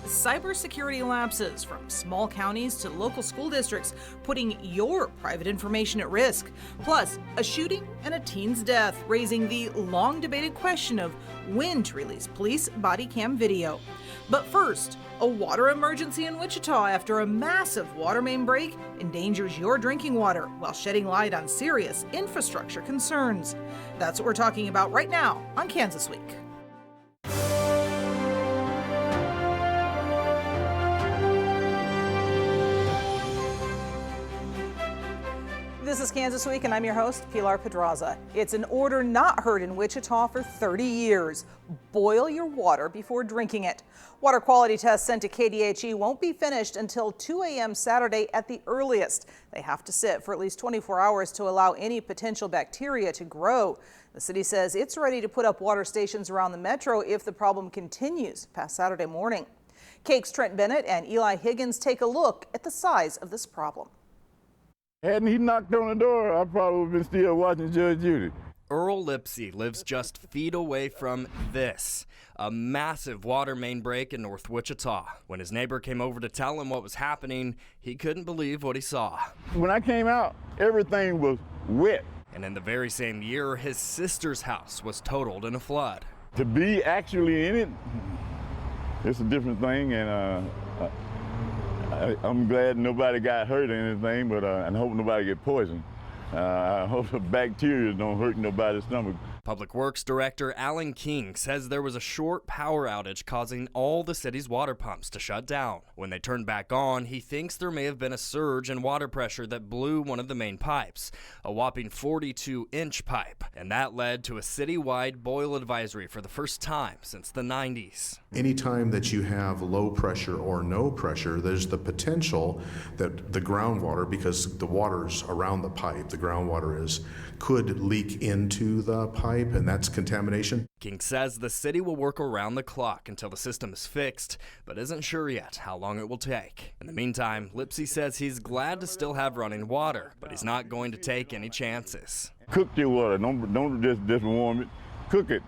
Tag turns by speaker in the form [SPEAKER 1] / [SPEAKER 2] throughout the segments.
[SPEAKER 1] cybersecurity lapses from small counties to local school districts, putting your private information at risk. Plus, a shooting and a teen's death, raising the long-debated question of when to release police body cam video. But first, a water emergency in Wichita after a massive water main break endangers your drinking water while shedding light on serious infrastructure concerns. That's what we're talking about right now on Kansas Week. This is Kansas Week, and I'm your host, Pilar Pedraza. It's an order not heard in Wichita for 30 years. Boil your water before drinking it. Water quality tests sent to KDHE won't be finished until 2 a.m. Saturday at the earliest. They have to sit for at least 24 hours to allow any potential bacteria to grow. The city says it's ready to put up water stations around the metro if the problem continues past Saturday morning. KAKE's Trent Bennett and Eli Higgins take a look at the size of this problem.
[SPEAKER 2] Hadn't he knocked on the door, I probably would have been still watching Judge Judy.
[SPEAKER 3] Earl Lipsey lives just feet away from this, a massive water main break in North Wichita. When his neighbor came over to tell him what was happening, he couldn't believe what he saw.
[SPEAKER 2] When I came out, everything was wet.
[SPEAKER 3] And in the very same year, his sister's house was totaled in a flood.
[SPEAKER 2] To be actually in it, it's a different thing, and I'm glad nobody got hurt or anything, but I hope nobody get poisoned. I hope the bacteria don't hurt nobody's stomach.
[SPEAKER 3] Public Works Director Alan King says there was a short power outage causing all the city's water pumps to shut down. When they turned back on, he thinks there may have been a surge in water pressure that blew one of the main pipes, a whopping 42-inch pipe, and that led to a citywide boil advisory for the first time since the 90s.
[SPEAKER 4] Anytime that you have low pressure or no pressure, there's the potential that the groundwater, because the water's around the pipe, the groundwater could leak into the pipe, and that's contamination.
[SPEAKER 3] King says the city will work around the clock until the system is fixed, but isn't sure yet how long it will take. In the meantime, Lipsey says he's glad to still have running water, but he's not going to take any chances.
[SPEAKER 2] Cook your water, don't just warm it, cook it.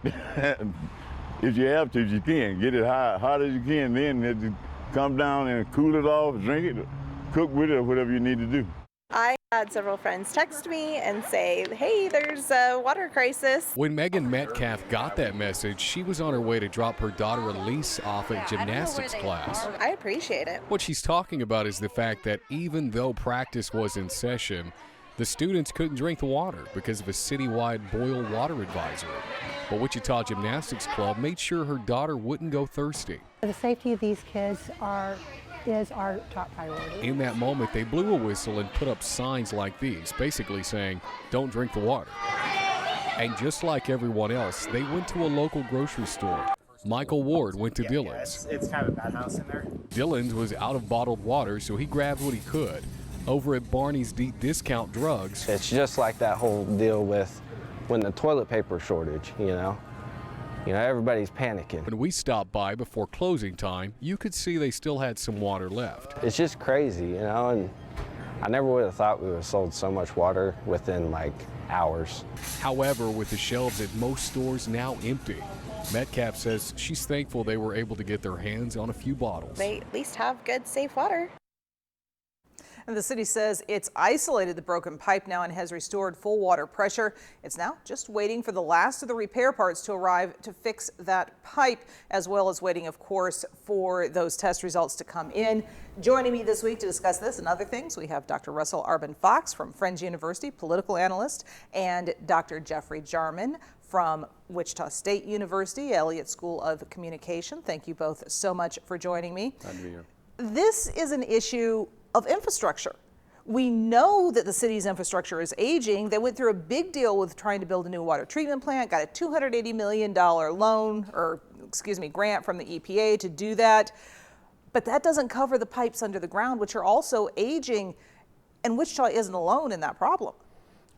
[SPEAKER 2] If you have to, you can. Get it hot as you can, then just come down and cool it off, drink it, cook with it, or whatever you need to do.
[SPEAKER 5] I had several friends text me and say, hey, there's a water crisis.
[SPEAKER 6] When Megan Metcalf got that message, she was on her way to drop her daughter Elise off at gymnastics class.
[SPEAKER 5] I appreciate it.
[SPEAKER 6] What she's talking about is the fact that even though practice was in session, the students couldn't drink the water because of a citywide boil water advisory. But Wichita Gymnastics Club made sure her daughter wouldn't go thirsty.
[SPEAKER 7] The safety of these kids is our top priority.
[SPEAKER 6] In that moment, they blew a whistle and put up signs like these, basically saying, don't drink the water. And just like everyone else, they went to a local grocery store. Michael Ward went to Dillon's.
[SPEAKER 8] It's kind of a bad house in there.
[SPEAKER 6] Dillon's was out of bottled water, so he grabbed what he could. Over at Barney's Deep Discount Drugs,
[SPEAKER 9] it's just like that whole deal with when the toilet paper shortage, you know, everybody's panicking.
[SPEAKER 6] When we stopped by before closing time, you could see they still had some water left.
[SPEAKER 9] It's just crazy, and I never would have thought we would have sold so much water within like hours.
[SPEAKER 6] However, with the shelves at most stores now empty, Metcalf says she's thankful they were able to get their hands on a few bottles.
[SPEAKER 5] They at least have good, safe water.
[SPEAKER 1] And the city says it's isolated the broken pipe now and has restored full water pressure. It's now just waiting for the last of the repair parts to arrive to fix that pipe, as well as waiting, of course, for those test results to come in. Joining me this week to discuss this and other things, we have Dr. Russell Arbin-Fox from Friends University, political analyst, and Dr. Jeffrey Jarman from Wichita State University, Elliott School of Communication. Thank you both so much for joining me.
[SPEAKER 10] Glad to be here.
[SPEAKER 1] This is an issue of infrastructure. We know that the city's infrastructure is aging. They went through a big deal with trying to build a new water treatment plant, got a $280 million grant from the EPA to do that. But that doesn't cover the pipes under the ground, which are also aging, and Wichita isn't alone in that problem.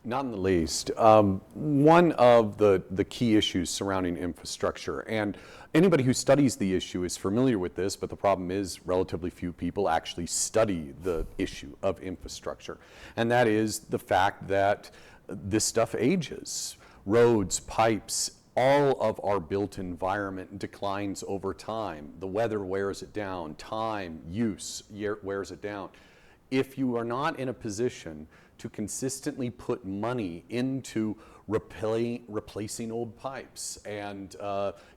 [SPEAKER 10] Not in the least. One of the key issues surrounding infrastructure, and anybody who studies the issue is familiar with this, but the problem is relatively few people actually study the issue of infrastructure. And that is the fact that this stuff ages. Roads, pipes all of our built environment declines over time. The weather wears it down, time, use wears it down. If you are not in a position to consistently put money into replacing old pipes and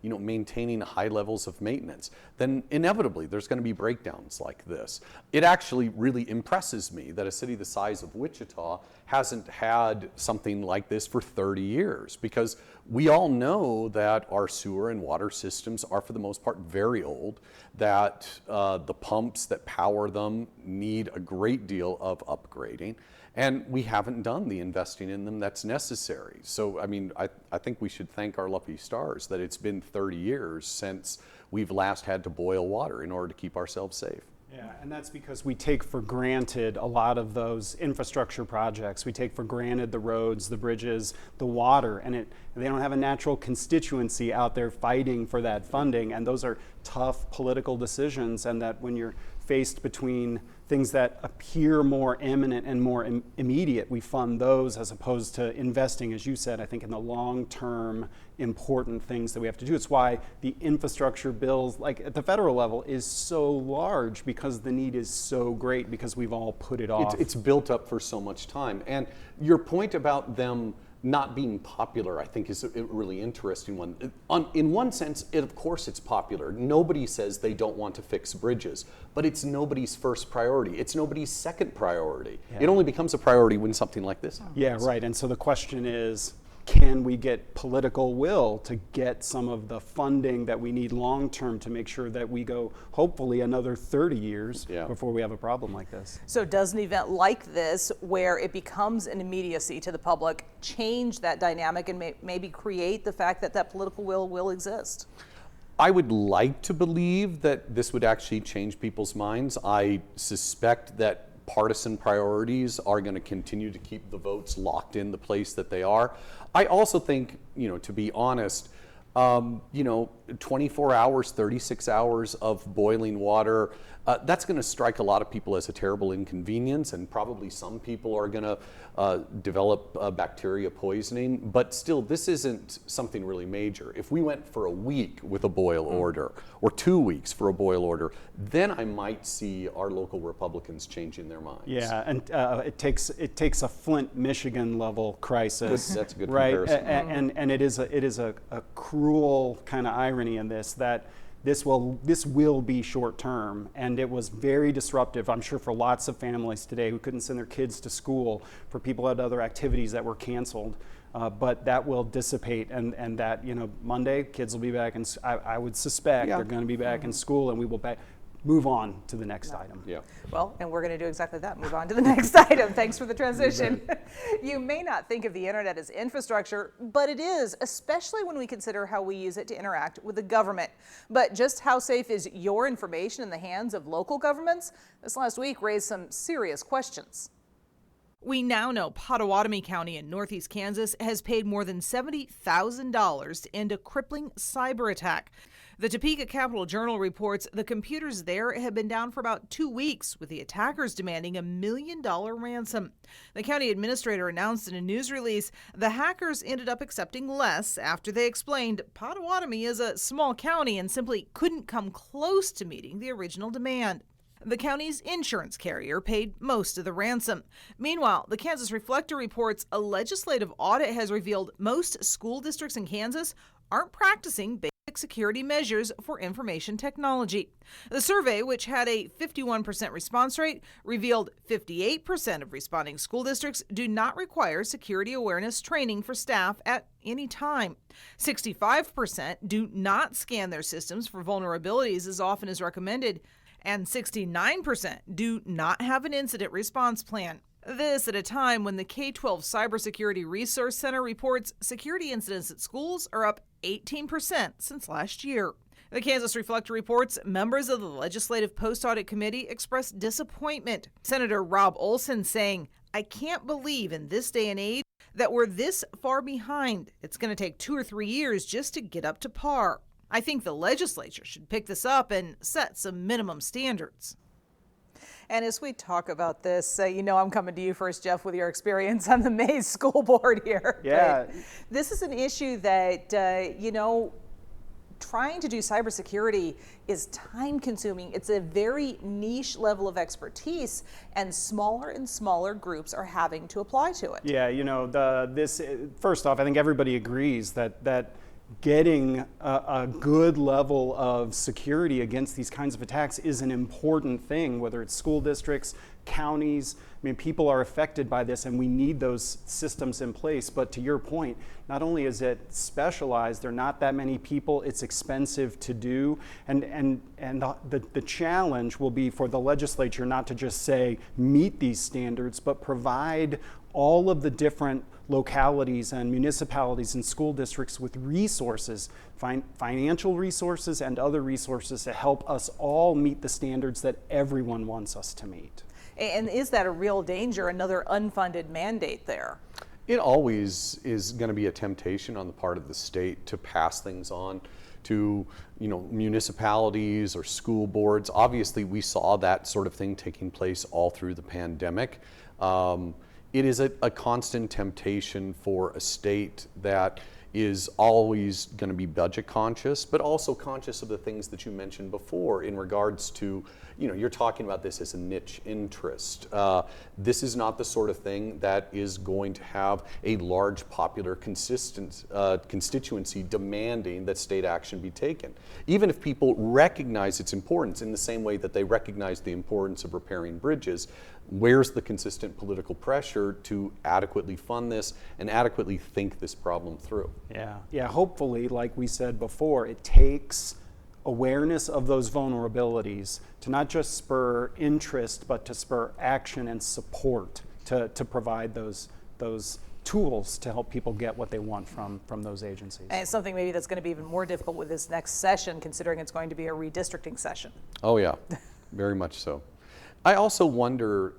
[SPEAKER 10] maintaining high levels of maintenance, then inevitably there's going to be breakdowns like this. It actually really impresses me that a city the size of Wichita hasn't had something like this for 30 years, because we all know that our sewer and water systems are for the most part very old, that the pumps that power them need a great deal of upgrading, and we haven't done the investing in them that's necessary. So, I mean, I think we should thank our lucky stars that it's been 30 years since we've last had to boil water in order to keep ourselves safe.
[SPEAKER 8] Yeah, and that's because we take for granted a lot of those infrastructure projects. We take for granted the roads, the bridges, the water, and they don't have a natural constituency out there fighting for that funding, and those are tough political decisions, and that when you're faced between things that appear more imminent and more immediate, we fund those as opposed to investing, as you said, I think in the long-term important things that we have to do. It's why the infrastructure bills, like at the federal level, is so large, because the need is so great, because we've all put it off.
[SPEAKER 10] It's built up for so much time. And your point about them not being popular, I think, is a really interesting one. In one sense, of course it's popular. Nobody says they don't want to fix bridges, but it's nobody's first priority. It's nobody's second priority. Yeah. It only becomes a priority when something like this happens.
[SPEAKER 8] Yeah, right. And so the question is, can we get political will to get some of the funding that we need long-term to make sure that we go, hopefully, another 30 years before we have a problem like this?
[SPEAKER 1] So does an event like this, where it becomes an immediacy to the public, change that dynamic and maybe create the fact that that political will exist?
[SPEAKER 10] I would like to believe that this would actually change people's minds. I suspect that partisan priorities are going to continue to keep the votes locked in the place that they are. I also think, to be honest, 24 hours, 36 hours of boiling water, that's going to strike a lot of people as a terrible inconvenience, and probably some people are going to develop bacteria poisoning. But still, this isn't something really major. If we went for a week with a boil order, or 2 weeks for a boil order, then I might see our local Republicans changing their minds.
[SPEAKER 8] Yeah, and it takes a Flint, Michigan level crisis.
[SPEAKER 10] That's a good
[SPEAKER 8] right?
[SPEAKER 10] comparison.
[SPEAKER 8] And it is a cruel kind of irony in this, that this will be short term, and it was very disruptive, I'm sure, for lots of families today who couldn't send their kids to school, for people who had other activities that were canceled. But that will dissipate, and that, Monday kids will be back, and I would suspect they're going to be back in school, and we will move on to the next item.
[SPEAKER 10] Yeah.
[SPEAKER 1] Well, and we're going to do exactly that, move on to the next item. Thanks for the transition. You may not think of the internet as infrastructure, but it is, especially when we consider how we use it to interact with the government. But just how safe is your information in the hands of local governments? This last week raised some serious questions. We now know Pottawatomie County in northeast Kansas has paid more than $70,000 to end a crippling cyber attack. The Topeka Capital Journal reports the computers there have been down for about 2 weeks, with the attackers demanding $1 million ransom. The county administrator announced in a news release the hackers ended up accepting less after they explained Pottawatomie is a small county and simply couldn't come close to meeting the original demand. The county's insurance carrier paid most of the ransom. Meanwhile, the Kansas Reflector reports a legislative audit has revealed most school districts in Kansas aren't practicing basic security measures for information technology. The survey, which had a 51% response rate, revealed 58% of responding school districts do not require security awareness training for staff at any time. 65% do not scan their systems for vulnerabilities as often as recommended, and 69% do not have an incident response plan. This at a time when the K-12 Cybersecurity Resource Center reports security incidents at schools are up 18% since last year. The Kansas Reflector reports members of the Legislative Post-Audit Committee expressed disappointment. Senator Rob Olson saying, "I can't believe in this day and age that we're this far behind. It's going to take 2 or 3 years just to get up to par. I think the legislature should pick this up and set some minimum standards." And as we talk about this, I'm coming to you first, Jeff, with your experience on the Mays School Board here.
[SPEAKER 8] Yeah.
[SPEAKER 1] But this is an issue that, trying to do cybersecurity is time consuming. It's a very niche level of expertise, and smaller groups are having to apply to it.
[SPEAKER 8] Yeah, first off, I think everybody agrees that getting a good level of security against these kinds of attacks is an important thing, whether it's school districts, counties. I mean, people are affected by this, and we need those systems in place. But to your point, not only is it specialized, there are not that many people, it's expensive to do, and the challenge will be for the legislature not to just say meet these standards, but provide all of the different localities and municipalities and school districts with resources, financial resources and other resources to help us all meet the standards that everyone wants us to meet.
[SPEAKER 1] And is that a real danger, another unfunded mandate there?
[SPEAKER 10] It always is going to be a temptation on the part of the state to pass things on to municipalities or school boards. Obviously, we saw that sort of thing taking place all through the pandemic. It is a constant temptation for a state that is always going to be budget conscious, but also conscious of the things that you mentioned before in regards to, you're talking about this as a niche interest. This is not the sort of thing that is going to have a large popular constituency demanding that state action be taken. Even if people recognize its importance in the same way that they recognize the importance of repairing bridges, where's the consistent political pressure to adequately fund this and adequately think this problem through?
[SPEAKER 8] Yeah, hopefully, like we said before, it takes awareness of those vulnerabilities to not just spur interest, but to spur action and support to provide those tools to help people get what they want from those agencies.
[SPEAKER 1] And it's something maybe that's going to be even more difficult with this next session, considering it's going to be a redistricting session.
[SPEAKER 10] Oh yeah, very much so. I also wonder,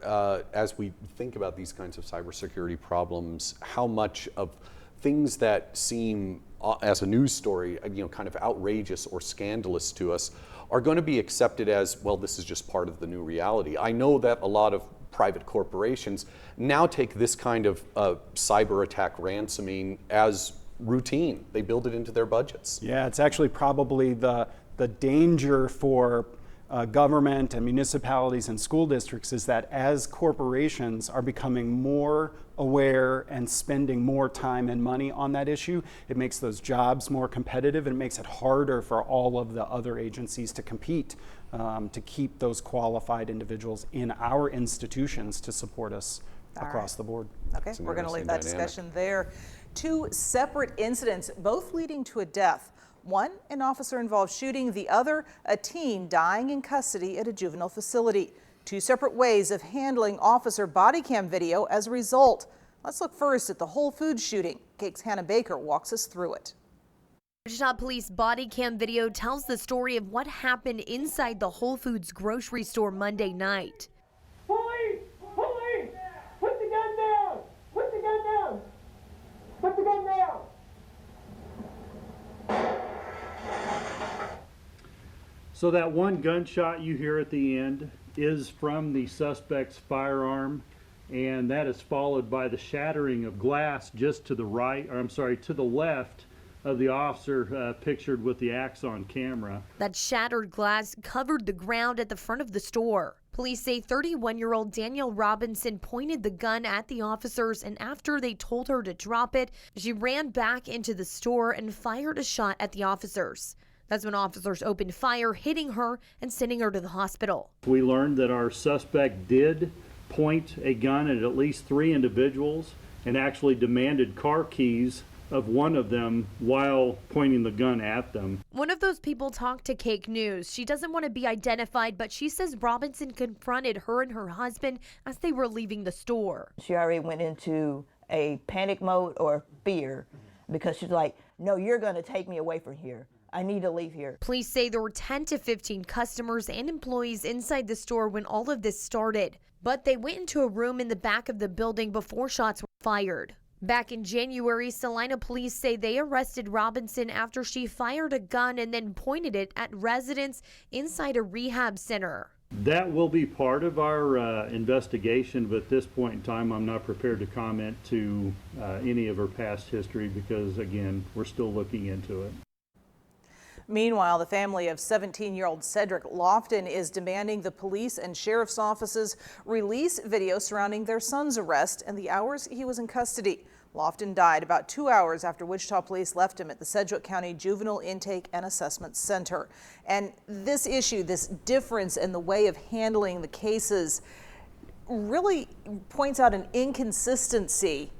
[SPEAKER 10] as we think about these kinds of cybersecurity problems, how much of things that seem, as a news story, kind of outrageous or scandalous to us, are going to be accepted as, well, this is just part of the new reality. I know that a lot of private corporations now take this kind of cyber attack ransoming as routine. They build it into their budgets.
[SPEAKER 8] Yeah, it's actually probably the danger for government and municipalities and school districts is that as corporations are becoming more aware and spending more time and money on that issue, it makes those jobs more competitive, and it makes it harder for all of the other agencies to compete, to keep those qualified individuals in our institutions to support us across the board.
[SPEAKER 1] Okay, we're going to leave that discussion there. Two separate incidents, both leading to a death. One, an officer-involved shooting. The other, a teen dying in custody at a juvenile facility. Two separate ways of handling officer body cam video as a result. Let's look first at the Whole Foods shooting. KAKE's Hannah Baker walks us through it.
[SPEAKER 11] Wichita police body cam video tells the story of what happened inside the Whole Foods grocery store Monday night.
[SPEAKER 12] Police! Police! Put the gun down! Put the gun down! Put the gun down!
[SPEAKER 13] So that one gunshot you hear at the end is from the suspect's firearm, and that is followed by the shattering of glass just to the right, or I'm sorry, to the left of the officer pictured with the axe on camera.
[SPEAKER 11] That shattered glass covered the ground at the front of the store. Police say 31-year-old Danielle Robinson pointed the gun at the officers, and after they told her to drop it, she ran back into the store and fired a shot at the officers. That's when officers opened fire, hitting her and sending her to the hospital.
[SPEAKER 13] We learned that our suspect did point a gun at least 3 individuals and actually demanded car keys of one of them while pointing the gun at them.
[SPEAKER 11] One of those people talked to KAKE News. She doesn't want to be identified, but she says Robinson confronted her and her husband as they were leaving the store.
[SPEAKER 14] She already went into a panic mode or fear because she's like, no, you're going to take me away from here. I need to leave here.
[SPEAKER 11] Police say there were 10 to 15 customers and employees inside the store when all of this started, but they went into a room in the back of the building before shots were fired. Back in January, Salina police say they arrested Robinson after she fired a gun and then pointed it at residents inside a rehab center.
[SPEAKER 13] That will be part of our investigation, but at this point in time, I'm not prepared to comment to any of her past history because, again, we're still looking into it.
[SPEAKER 1] Meanwhile, the family of 17-year-old Cedric Lofton is demanding the police and sheriff's offices release video surrounding their son's arrest and the hours he was in custody. Lofton died about 2 hours after Wichita police left him at the Sedgwick County Juvenile Intake and Assessment Center. And this issue, this difference in the way of handling the cases, really points out an inconsistency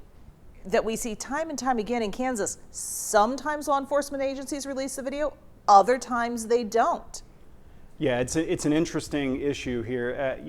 [SPEAKER 1] that we see time and time again in Kansas. Sometimes law enforcement agencies release the video, other times they don't.
[SPEAKER 8] Yeah, it's an interesting issue here.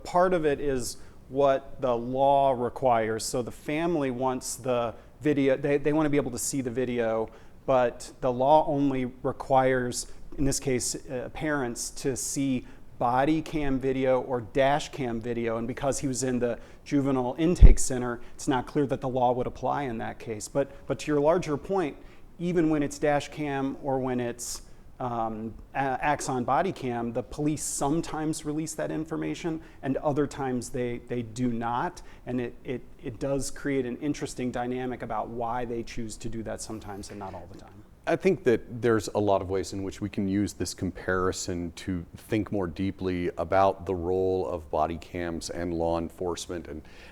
[SPEAKER 8] Part of it is what the law requires. So the family wants the video, they want to be able to see the video, but the law only requires, in this case, parents to see body cam video or dash cam video, and because he was in the juvenile intake center, it's not clear that the law would apply in that case. But to your larger point, even when it's dash cam or when it's Axon body cam, the police sometimes release that information and other times they do not, and it does create an interesting dynamic about why they choose to do that sometimes and not all the time.
[SPEAKER 10] I think that there's a lot of ways in which we can use this comparison to think more deeply about the role of body cams and law enforcement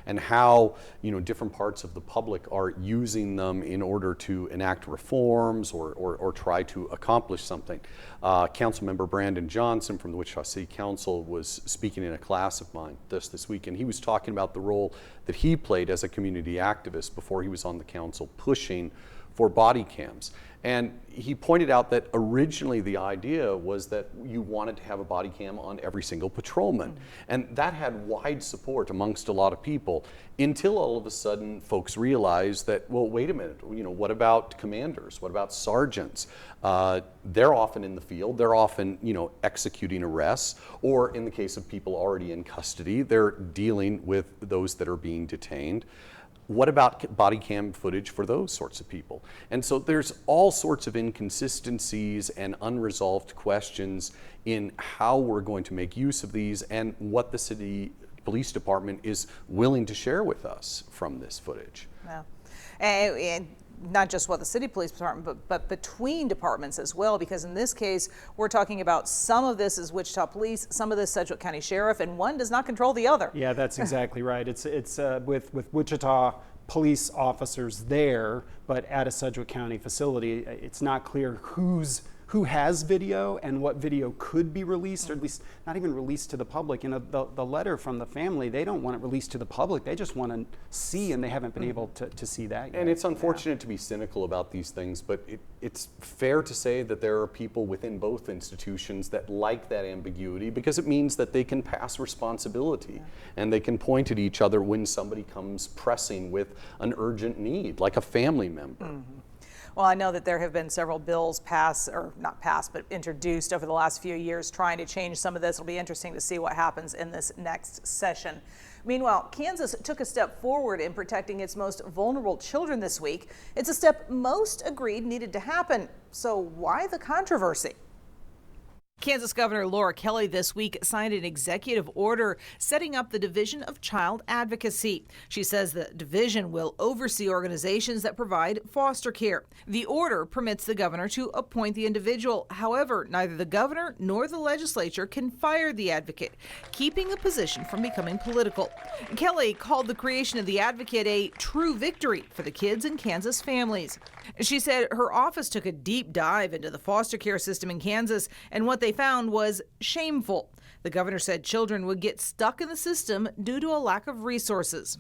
[SPEAKER 10] and how different parts of the public are using them in order to enact reforms or try to accomplish something. Councilmember Brandon Johnson from the Wichita City Council was speaking in a class of mine this week, and he was talking about the role that he played as a community activist before he was on the council pushing for body cams. And he pointed out that originally the idea was that you wanted to have a body cam on every single patrolman. And that had wide support amongst a lot of people until all of a sudden folks realized that, well, wait a minute, what about commanders? What about sergeants? They're often in the field, they're often, executing arrests, or in the case of people already in custody, they're dealing with those that are being detained. What about body cam footage for those sorts of people? And so there's all sorts of inconsistencies and unresolved questions in how we're going to make use of these and what the city police department is willing to share with us from this footage.
[SPEAKER 1] Yeah. And not just what the city police department, but between departments as well, because in this case, we're talking about some of this is Wichita Police, some of this Sedgwick County Sheriff, and one does not control the other.
[SPEAKER 8] Yeah, that's exactly right. It's with Wichita police officers there, but at a Sedgwick County facility, it's not clear who has video and what video could be released, or at least not even released to the public. The letter from the family, they don't want it released to the public. They just want to see, and they haven't been able to see that yet.
[SPEAKER 10] And it's unfortunate to be cynical about these things, but it's fair to say that there are people within both institutions that like that ambiguity because it means that they can pass responsibility and they can point at each other when somebody comes pressing with an urgent need, like a family member.
[SPEAKER 1] Well, I know that there have been several bills passed, or not passed, but introduced over the last few years trying to change some of this. It'll be interesting to see what happens in this next session. Meanwhile, Kansas took a step forward in protecting its most vulnerable children this week. It's a step most agreed needed to happen. So why the controversy? Kansas Governor Laura Kelly this week signed an executive order setting up the Division of Child Advocacy. She says the division will oversee organizations that provide foster care. The order permits the governor to appoint the individual. However, neither the governor nor the legislature can fire the advocate, keeping the position from becoming political. Kelly called the creation of the advocate a true victory for the kids in Kansas families. She said her office took a deep dive into the foster care system in Kansas, and what they found was shameful. The governor said children would get stuck in the system due to a lack of resources.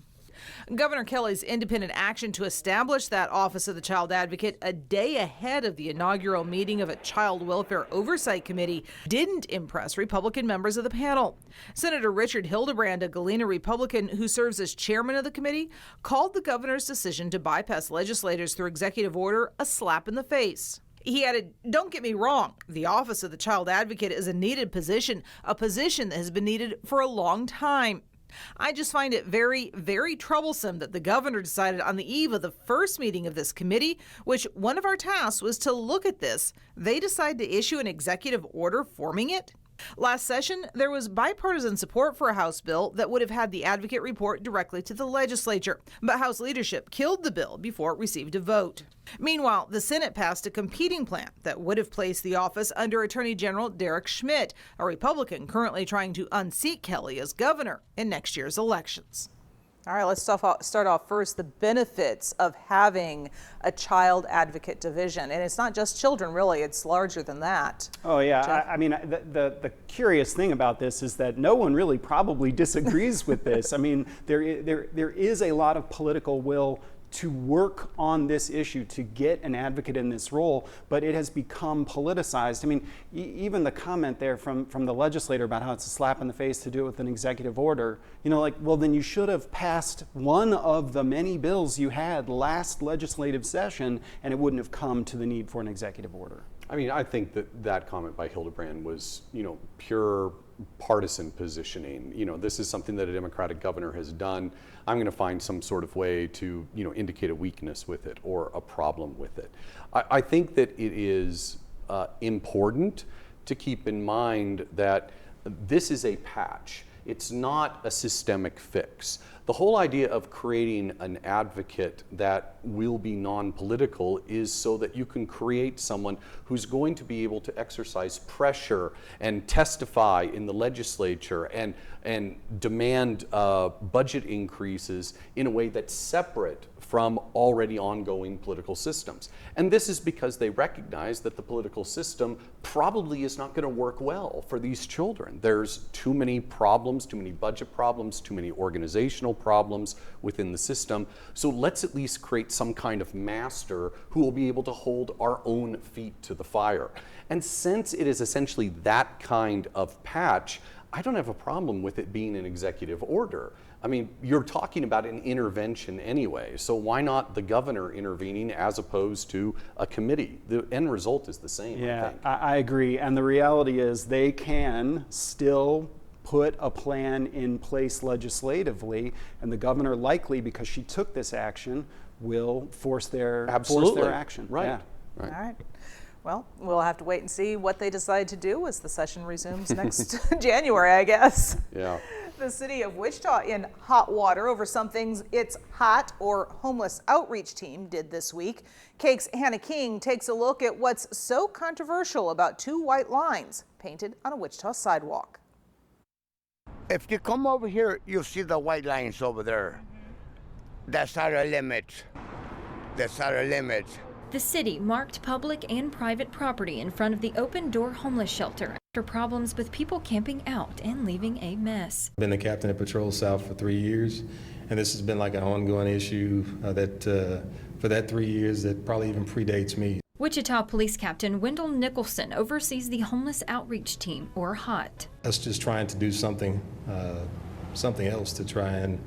[SPEAKER 1] Governor Kelly's independent action to establish that Office of the Child Advocate a day ahead of the inaugural meeting of a Child Welfare Oversight Committee didn't impress Republican members of the panel. Senator Richard Hildebrand, a Galena Republican who serves as chairman of the committee, called the governor's decision to bypass legislators through executive order a slap in the face. He added, "Don't get me wrong, the Office of the Child Advocate is a needed position, a position that has been needed for a long time. I just find it very, very troublesome that the governor decided on the eve of the first meeting of this committee, which one of our tasks was to look at this, they decide to issue an executive order forming it." Last session, there was bipartisan support for a House bill that would have had the advocate report directly to the legislature, but House leadership killed the bill before it received a vote. Meanwhile, the Senate passed a competing plan that would have placed the office under Attorney General Derek Schmidt, a Republican currently trying to unseat Kelly as governor in next year's elections. All right, let's start off first, the benefits of having a child advocate division. And it's not just children, really, it's larger than that.
[SPEAKER 8] Oh, yeah. I mean, the curious thing about this is that no one really probably disagrees with this. I mean, there is a lot of political will to work on this issue, to get an advocate in this role, but it has become politicized. I mean, even the comment there from the legislator about how it's a slap in the face to do it with an executive order, you know, like, well, then you should have passed one of the many bills you had last legislative session, and it wouldn't have come to the need for an executive order.
[SPEAKER 10] I mean, I think that comment by Hildebrand was, you know, pure partisan positioning. You know, this is something that a Democratic governor has done. I'm going to find some sort of way to, you know, indicate a weakness with it or a problem with it. I think that it is important to keep in mind that this is a patch. It's not a systemic fix. The whole idea of creating an advocate that will be non-political is so that you can create someone who's going to be able to exercise pressure and testify in the legislature and demand budget increases in a way that's separate from already ongoing political systems. And this is because they recognize that the political system probably is not going to work well for these children. There's too many problems, too many budget problems, too many organizational problems within the system. So let's at least create some kind of master who will be able to hold our own feet to the fire. And since it is essentially that kind of patch, I don't have a problem with it being an executive order. I mean, you're talking about an intervention anyway, so why not the governor intervening as opposed to a committee? The end result is the same,
[SPEAKER 8] yeah,
[SPEAKER 10] I think.
[SPEAKER 8] I agree, and the reality is they can still put a plan in place legislatively, and the governor likely, because she took this action, will force their action.
[SPEAKER 10] Right.
[SPEAKER 8] Yeah.
[SPEAKER 10] Right.
[SPEAKER 1] All right. Well, we'll have to wait and see what they decide to do as the session resumes next January, I guess.
[SPEAKER 10] Yeah.
[SPEAKER 1] The city of Wichita in hot water over some things its HOT, or Homeless Outreach Team, did this week. Cake's Hannah King takes a look at what's so controversial about two white lines painted on a Wichita sidewalk.
[SPEAKER 15] If you come over here, you'll see the white lines over there. That's our limit. That's our limit.
[SPEAKER 16] The city marked public and private property in front of the open door homeless shelter after problems with people camping out and leaving a mess.
[SPEAKER 17] I've been the captain at Patrol South for 3 years, and this has been like an ongoing issue for that 3 years that probably even predates me.
[SPEAKER 16] Wichita Police Captain Wendell Nicholson oversees the Homeless Outreach Team, or HOT.
[SPEAKER 17] Us just trying to do something else to try and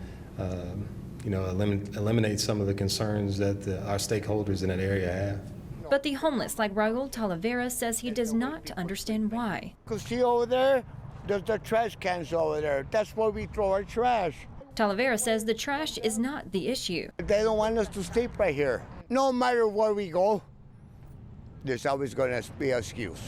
[SPEAKER 17] eliminate some of the concerns that our stakeholders in that area have.
[SPEAKER 16] But the homeless, like Raul Talavera, says he does not understand why.
[SPEAKER 15] Because see over there, there's the trash cans over there. That's where we throw our trash.
[SPEAKER 16] Talavera says the trash is not the issue.
[SPEAKER 15] They don't want us to sleep right here. No matter where we go, there's always going to be an excuse.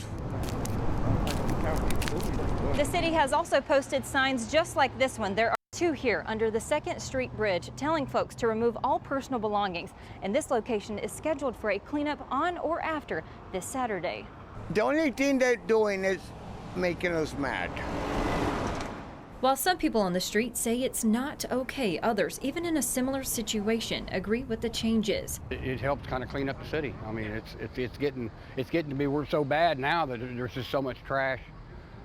[SPEAKER 18] The city has also posted signs just like this one. There are two here under the 2nd Street Bridge telling folks to remove all personal belongings. And this location is scheduled for a cleanup on or after this Saturday.
[SPEAKER 15] The only thing they're doing is making us mad.
[SPEAKER 16] While some people on the street say it's not okay, others, even in a similar situation, agree with the changes.
[SPEAKER 19] It helps kind of clean up the city. I mean, it's getting to be we're so bad now that there's just so much trash,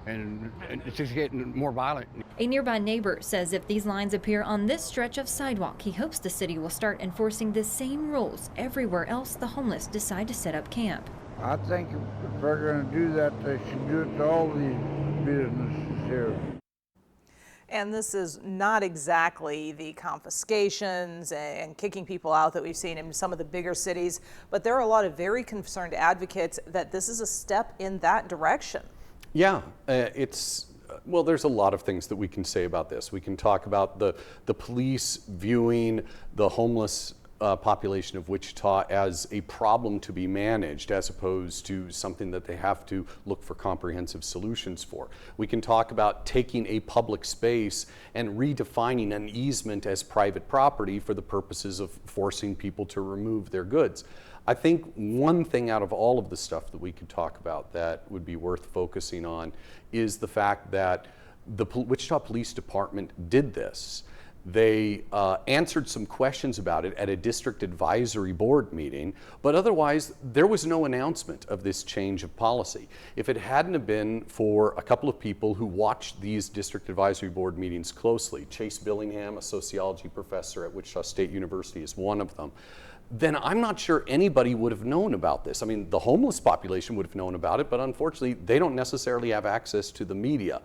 [SPEAKER 19] and it's just getting more violent.
[SPEAKER 16] A nearby neighbor says if these lines appear on this stretch of sidewalk, he hopes the city will start enforcing the same rules everywhere else the homeless decide to set up camp.
[SPEAKER 20] I think if they're going to do that, they should do it to all these businesses here.
[SPEAKER 1] And this is not exactly the confiscations and kicking people out that we've seen in some of the bigger cities, but there are a lot of very concerned advocates that this is a step in that direction.
[SPEAKER 10] Yeah, well, there's a lot of things that we can say about this. We can talk about the police viewing the homeless population of Wichita as a problem to be managed as opposed to something that they have to look for comprehensive solutions for. We can talk about taking a public space and redefining an easement as private property for the purposes of forcing people to remove their goods. I think one thing out of all of the stuff that we could talk about that would be worth focusing on is the fact that the Wichita Police Department did this. They answered some questions about it at a district advisory board meeting, but otherwise there was no announcement of this change of policy. If it hadn't have been for a couple of people who watched these district advisory board meetings closely, Chase Billingham, a sociology professor at Wichita State University, is one of them, then I'm not sure anybody would have known about this. I mean, the homeless population would have known about it, but unfortunately they don't necessarily have access to the media.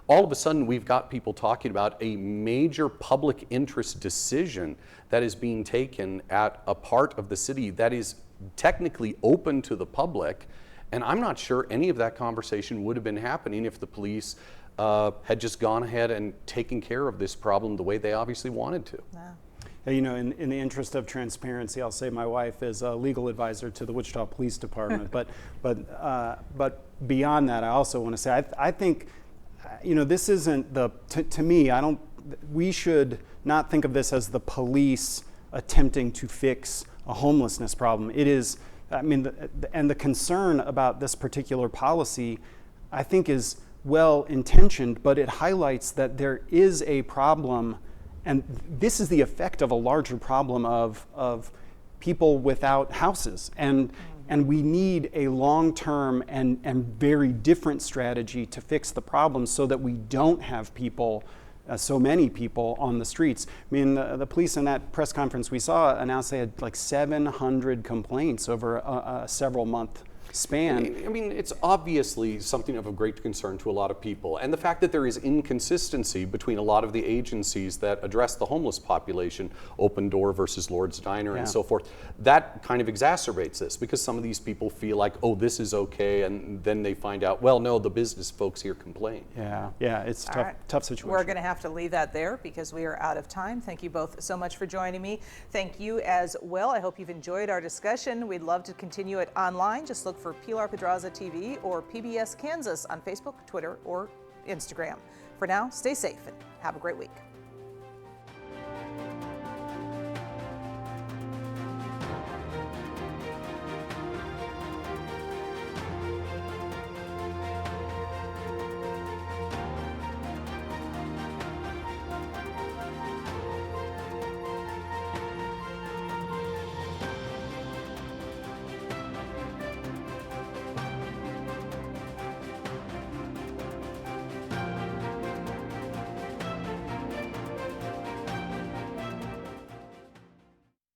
[SPEAKER 10] All of a sudden, we've got people talking about a major public interest decision that is being taken at a part of the city that is technically open to the public, and I'm not sure any of that conversation would have been happening if the police had just gone ahead and taken care of this problem the way they obviously wanted to.
[SPEAKER 8] You know, in the interest of transparency, I'll say my wife is a legal advisor to the Wichita Police Department, but beyond that, I also want to say I think, you know, this isn't to me, we should not think of this as the police attempting to fix a homelessness problem. It is, I mean, and the concern about this particular policy, I think, is well intentioned, but it highlights that there is a problem, and this is the effect of a larger problem of people without houses. And we need a long-term and very different strategy to fix the problem so that we don't have people, so many people on the streets. I mean, the police in that press conference we saw announced they had like 700 complaints over a several-month span.
[SPEAKER 10] I mean, it's obviously something of a great concern to a lot of people. And the fact that there is inconsistency between a lot of the agencies that address the homeless population, Open Door versus Lord's Diner and so forth, that kind of exacerbates this because some of these people feel like, oh, this is okay, and then they find out, well, no, the business folks here complain.
[SPEAKER 8] Yeah, it's a tough situation.
[SPEAKER 1] We're going to have to leave that there because we are out of time. Thank you both so much for joining me. Thank you as well. I hope you've enjoyed our discussion. We'd love to continue it online. Just look for Pilar Pedraza TV or PBS Kansas on Facebook, Twitter, or Instagram. For now, stay safe and have a great week.